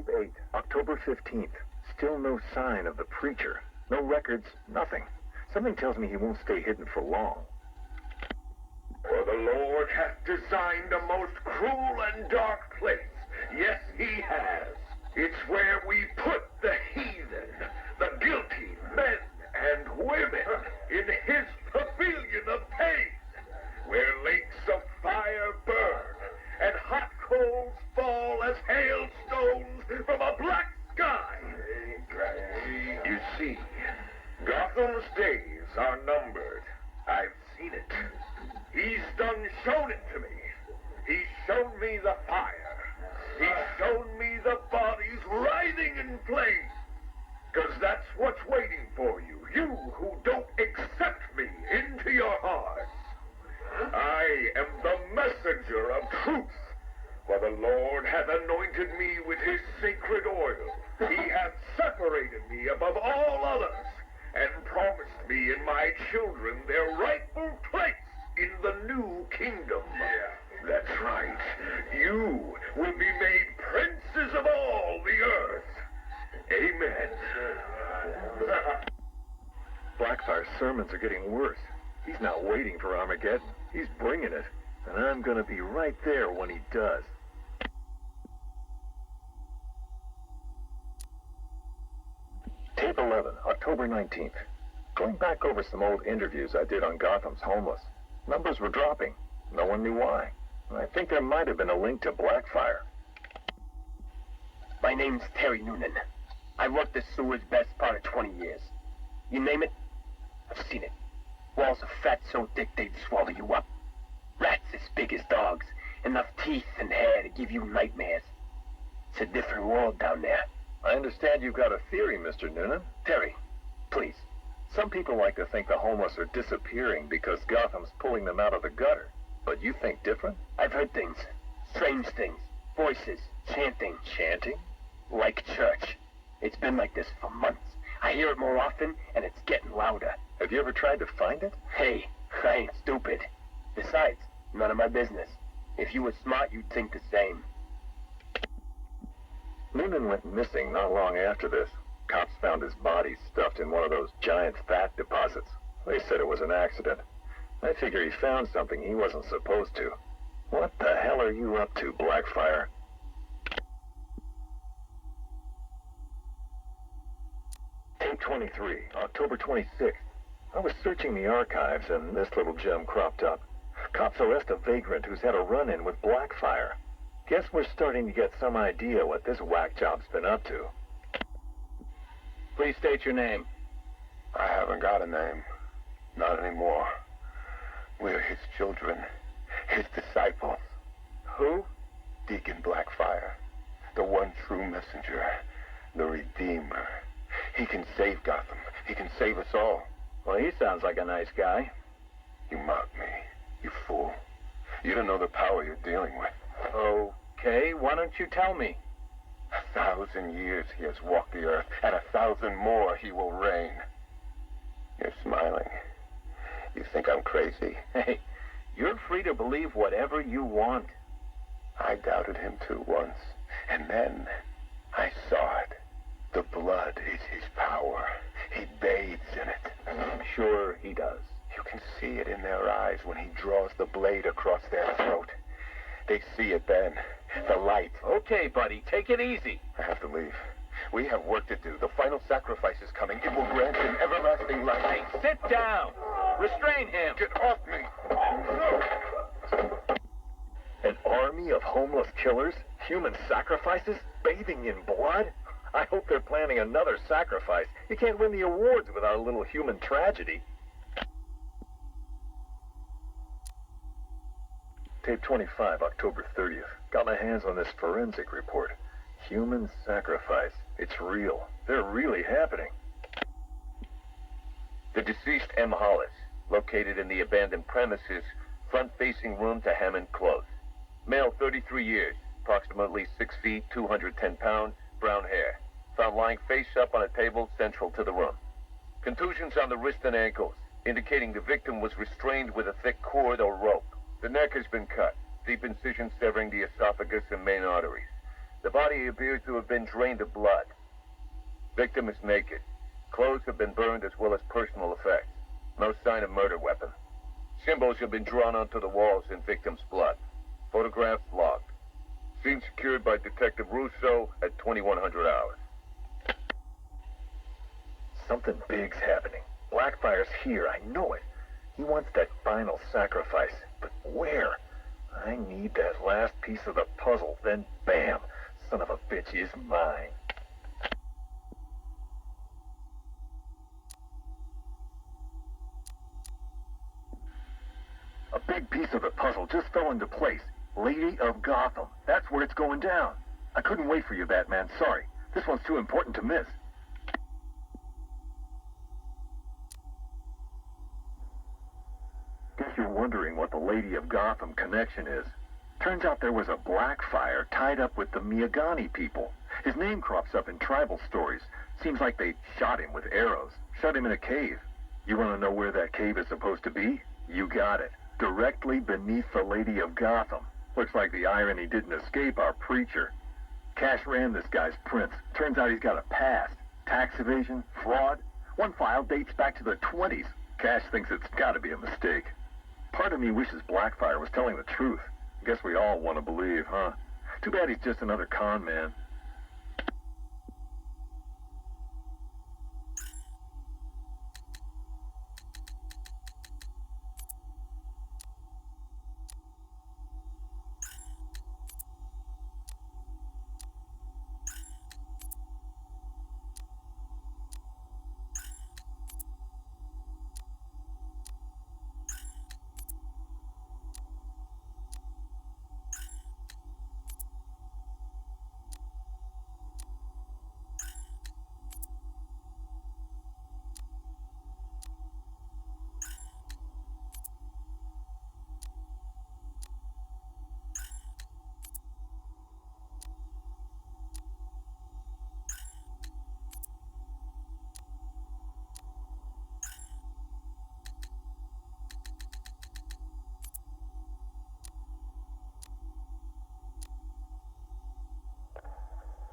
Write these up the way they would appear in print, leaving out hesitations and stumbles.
Tape 8, October 15th. Still no sign of the preacher. No records, nothing. Something tells me he won't stay hidden for long. For the Lord hath designed a most cruel and dark place. Yes, he has. It's where we put the heathen, the guilty men and women in his pavilion of pain, where lakes of fire burn and hot coals fall as hailstones from a black sky. You see, Gotham's days are numbered. I've seen it. He's shown it to me. He's shown me the fire. He's shown me the bodies writhing in flames. 'Cause that's what's waiting for you, you who don't accept me into your hearts. I am the messenger of truth, for the Lord hath anointed me with his sacred oil. He hath separated me above all others, and promised me and my children their rightful place in the new kingdom. That's right. You will be made princes of all the earth. Amen. Blackfire's sermons are getting worse. He's not waiting for Armageddon. He's bringing it. And I'm gonna be right there when he does. Tape 11, October 19th. Going back over some old interviews I did on Gotham's homeless. Numbers were dropping. No one knew why. I think there might have been a link to Blackfire. My name's Terry Noonan. I worked the sewers best part of 20 years. You name it, I've seen it. Walls of fat so thick they'd swallow you up. Rats as big as dogs. Enough teeth and hair to give you nightmares. It's a different world down there. I understand you've got a theory, Mr. Noonan. Terry, please. Some people like to think the homeless are disappearing because Gotham's pulling them out of the gutter. But you think different? I've heard things. Strange things. Voices. Chanting. Chanting? Like church. It's been like this for months. I hear it more often, and it's getting louder. Have you ever tried to find it? Hey, I ain't stupid. Besides, none of my business. If you were smart, you'd think the same. Noonan went missing not long after this. Cops found his body stuffed in one of those giant fat deposits. They said it was an accident. I figure he found something he wasn't supposed to. What the hell are you up to, Blackfire? Tape 23, October 26th. I was searching the archives and this little gem cropped up. Cops arrest a vagrant who's had a run-in with Blackfire. Guess we're starting to get some idea what this whack job's been up to. Please state your name. I haven't got a name. Not anymore. We're his children. His disciples. Who? Deacon Blackfire. The one true messenger. The Redeemer. He can save Gotham. He can save us all. Well, he sounds like a nice guy. You mock me, you fool. You don't know the power you're dealing with. Okay, why don't you tell me? 1,000 years he has walked the earth, and 1,000 more he will reign. You're smiling. You think I'm crazy? Hey, you're free to believe whatever you want. I doubted him too once, and then I saw it. The blood is his power. He bathes in it. I'm sure he does. You can see it in their eyes when he draws the blade across their throat. They see it then. The light. Okay, buddy, take it easy. I have to leave. We have work to do. The final sacrifice is coming. It will grant him everlasting life. Hey, sit down. Restrain him. Get off me. An army of homeless killers? Human sacrifices? Bathing in blood? I hope they're planning another sacrifice. You can't win the awards without a little human tragedy. Tape 25, October 30th. Got my hands on this forensic report. Human sacrifice. It's real. They're really happening. The deceased M. Hollis, located in the abandoned premises, front-facing room to Hammond Close. Male, 33 years, approximately 6 feet, 210 pounds, brown hair. Found lying face up on a table central to the room. Contusions on the wrist and ankles, indicating the victim was restrained with a thick cord or rope. The neck has been cut, deep incision severing the esophagus and main arteries. The body appears to have been drained of blood. Victim is naked. Clothes have been burned as well as personal effects. No sign of murder weapon. Symbols have been drawn onto the walls in victim's blood. Photographs logged. Scene secured by Detective Russo at 2100 hours. Something big's happening. Blackfire's here, I know it. He wants that final sacrifice. But where? I need that last piece of the puzzle, then bam! Son of a bitch is mine. A big piece of the puzzle just fell into place. Lady of Gotham. That's where it's going down. I couldn't wait for you, Batman. Sorry. This one's too important to miss. Guess you're wondering what the Lady of Gotham connection is. Turns out there was a Blackfire tied up with the Miyagani people. His name crops up in tribal stories. Seems like they shot him with arrows. Shut him in a cave. You want to know where that cave is supposed to be? You got it. Directly beneath the Lady of Gotham. Looks like the irony didn't escape our preacher. Cash ran this guy's prints. Turns out he's got a past. Tax evasion, fraud. One file dates back to the 20s. Cash thinks it's got to be a mistake. Part of me wishes Blackfire was telling the truth. Guess we all want to believe, huh? Too bad he's just another con man.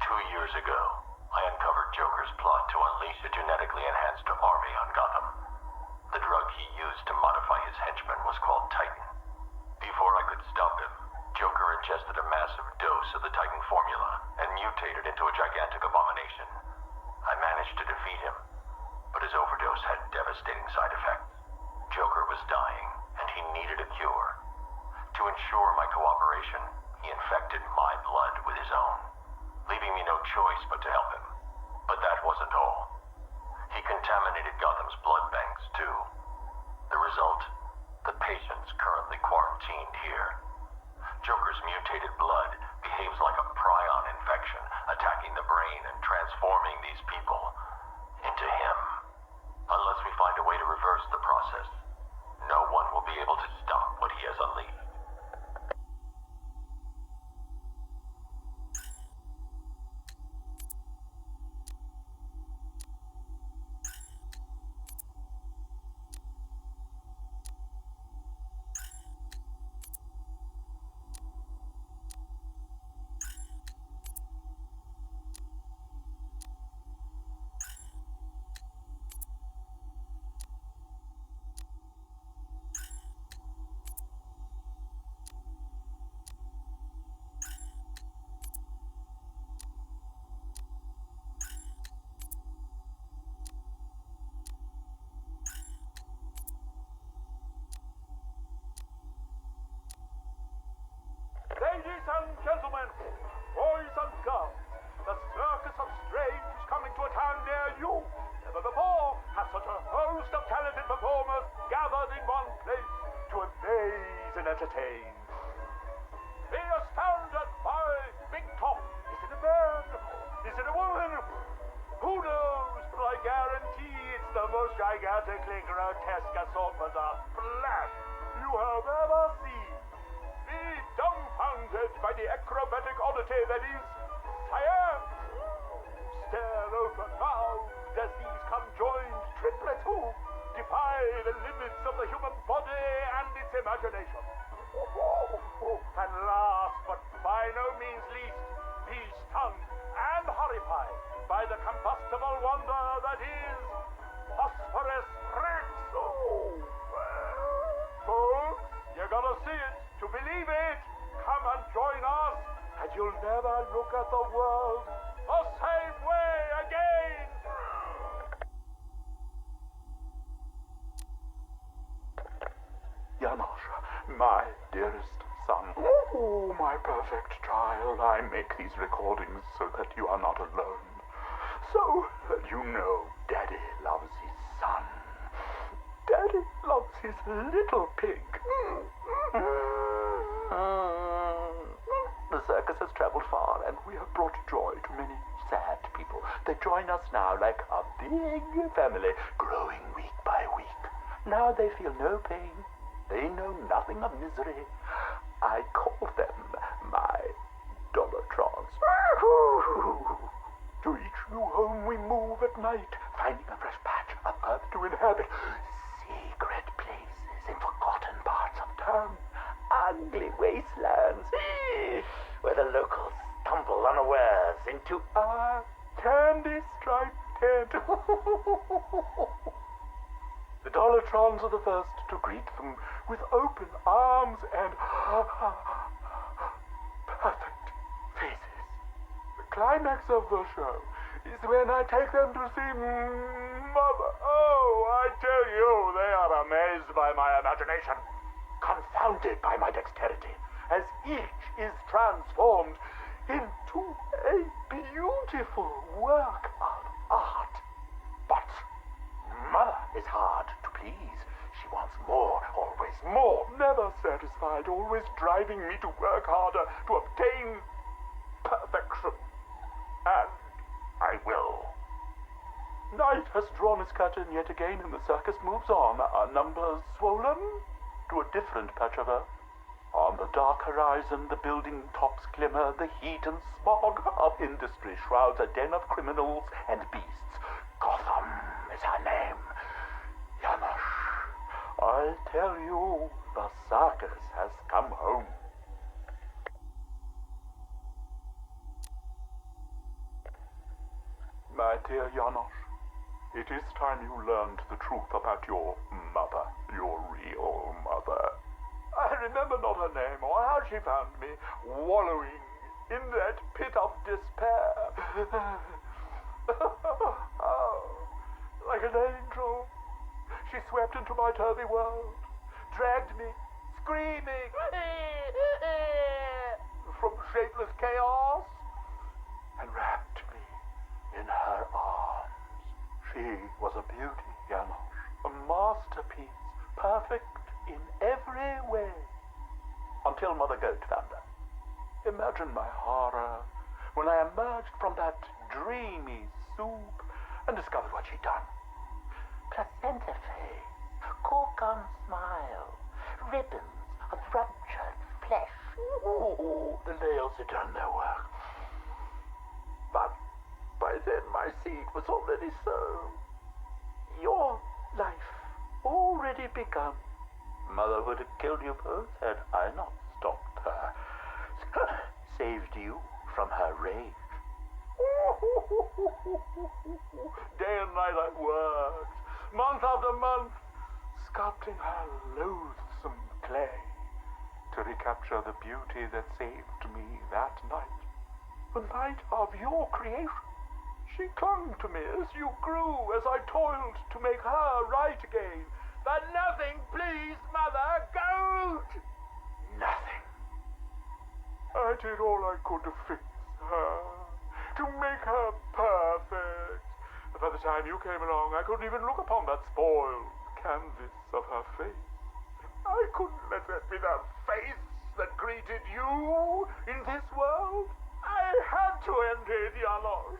2 years ago, I uncovered Joker's plot to unleash a genetically enhanced army on Gotham. The drug he used to modify his henchmen was called Titan. Before I could stop him, Joker ingested a massive dose of the Titan formula and mutated into a gigantic abomination. I managed to defeat him, but his overdose had devastating side effects. Joker was dying, and he needed a cure. To ensure my cooperation, he infected my blood with his own, leaving me no choice but to help him. But that wasn't all. He contaminated Gotham's blood banks, too. The result? The patients currently quarantined here. Joker's mutated blood behaves like a prion infection, attacking the brain and transforming these people into him. Unless we find a way to reverse the process, no one will be able to stop what he has unleashed. Ladies and gentlemen, boys and girls, the Circus of Strange is coming to a town near you. Never before has such a host of talented performers gathered in one place to amaze and entertain. Be astounded by Big Top. Is it a man? Is it a woman? Who knows? But I guarantee it's the most gigantically grotesque assortment of flesh you have ever seen. Be dumbfounded by the acrobatic oddity that is Siam. Stare open-mouthed as these conjoined triplets who defy the limits of the human body and its imagination. And last but by no means least, be set the world the same way again! Janosch, my dearest son. Oh, my perfect child, I make these recordings so that you are not alone. So that you know Daddy loves his son. Daddy loves his little pig. The circus has traveled far, and we have brought joy to many sad people. They join us now like a big family, growing week by week. Now they feel no pain. They know nothing of misery. I call them my Dollartrons. To each new home we move at night, finding a fresh patch of earth to inhabit. Secret places in forgotten parts of town. Ugly wastelands where the locals stumble unawares into our candy-striped tent. The Dollartrons are the first to greet them with open arms and perfect faces. The climax of the show is when I take them to see Mother. Oh, I tell you, they are amazed by my imagination, confounded by my dexterity, as each is transformed into a beautiful work of art. But Mother is hard to please. She wants more, always more, never satisfied, always driving me to work harder to obtain perfection. And I will. Night has drawn its curtain yet again, and the circus moves on, our numbers swollen to a different patch of earth. On the dark horizon, the building tops glimmer, the heat and smog of industry shrouds a den of criminals and beasts. Gotham is her name. Janosch, I'll tell you, the circus has come home. My dear Janosch, it is time you learned the truth about your mother, your real mother. I remember not her name or how she found me, wallowing in that pit of despair. Oh, like an angel, she swept into my turvy world, dragged me, screaming, from shapeless chaos, and wrapped me in her arms. She was a beauty, Janosch, a masterpiece, perfect in every way, until Mother Goat found her. Imagine my horror when I emerged from that dreamy soup and discovered what she'd done. Placenta face, cork-on smile, ribbons of ruptured flesh. Ooh, the nails had done their work. But by then my seed was already sown. Your life already begun. Mother would have killed you both had I not stopped her. Saved you from her rage. Day and night I worked, month after month, sculpting her loathsome clay to recapture the beauty that saved me that night. The night of your creation. She clung to me as you grew, as I toiled to make her right again. But nothing pleased Mother Goat! Nothing. I did all I could to fix her, to make her perfect. But by the time you came along, I couldn't even look upon that spoiled canvas of her face. I couldn't let that be the face that greeted you in this world. I had to end it, Janosch.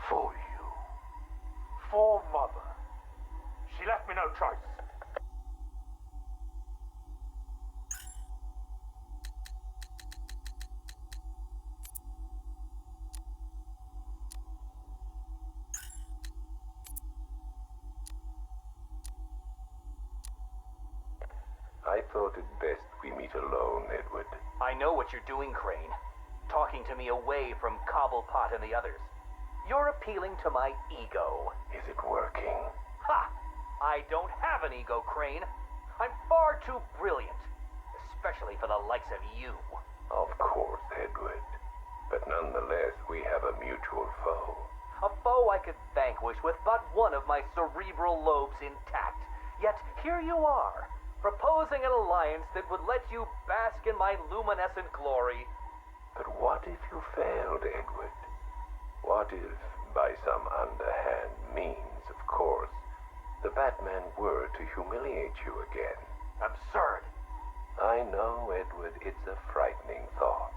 For you. For Mother. She left me no choice. I thought it best we meet alone, Edward. I know what you're doing, Crane. Talking to me away from Cobblepot and the others. You're appealing to my ego. Is it working? Ha! I don't have an ego, Crane. I'm far too brilliant. Especially for the likes of you. Of course, Edward. But nonetheless, we have a mutual foe. A foe I could vanquish with but one of my cerebral lobes intact. Yet here you are, proposing an alliance that would let you bask in my luminescent glory. But what if you failed, Edward? What if, by some underhand means, of course, the Batman were to humiliate you again? Absurd. I know, Edward, it's a frightening thought.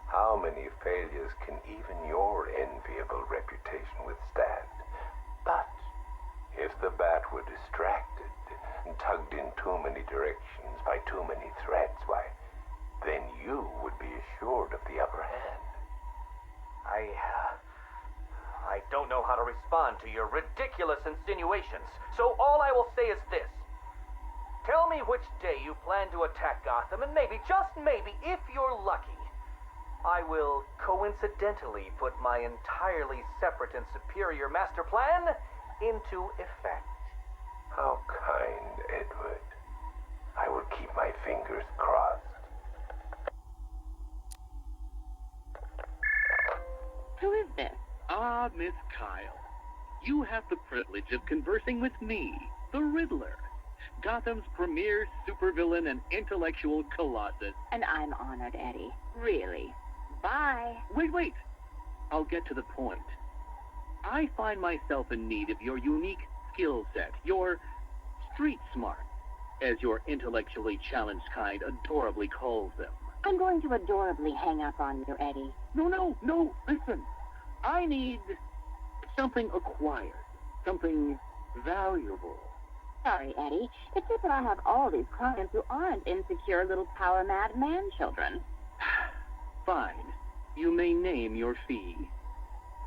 How many failures can even your enviable reputation withstand? But if the Bat were distracted and tugged in too many directions by too many threats, why, then you would be assured of the upper hand. I don't know how to respond to your ridiculous insinuations, so all I will say is this. Tell me which day you plan to attack Gotham, and maybe, just maybe, if you're lucky, I will coincidentally put my entirely separate and superior master plan into effect. How kind, Edward. I will keep my fingers crossed. Who is this? Ah, Miss Kyle. You have the privilege of conversing with me, the Riddler, Gotham's premier supervillain and intellectual colossus. And I'm honored, Eddie. Really. Bye. Wait. I'll get to the point. I find myself in need of your unique skill set, your street smart, as your intellectually challenged kind adorably calls them. I'm going to adorably hang up on you, Eddie. No, listen. I need something acquired, something valuable. Sorry, Eddie. It's just that I have all these clients who aren't insecure little power-mad man-children. Fine. You may name your fee.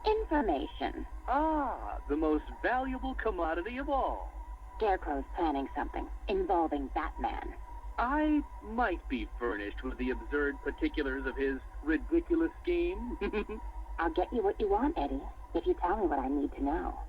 Information. Ah, the most valuable commodity of all. Scarecrow's planning something involving Batman. I might be furnished with the absurd particulars of his ridiculous scheme. I'll get you what you want, Eddie, if you tell me what I need to know.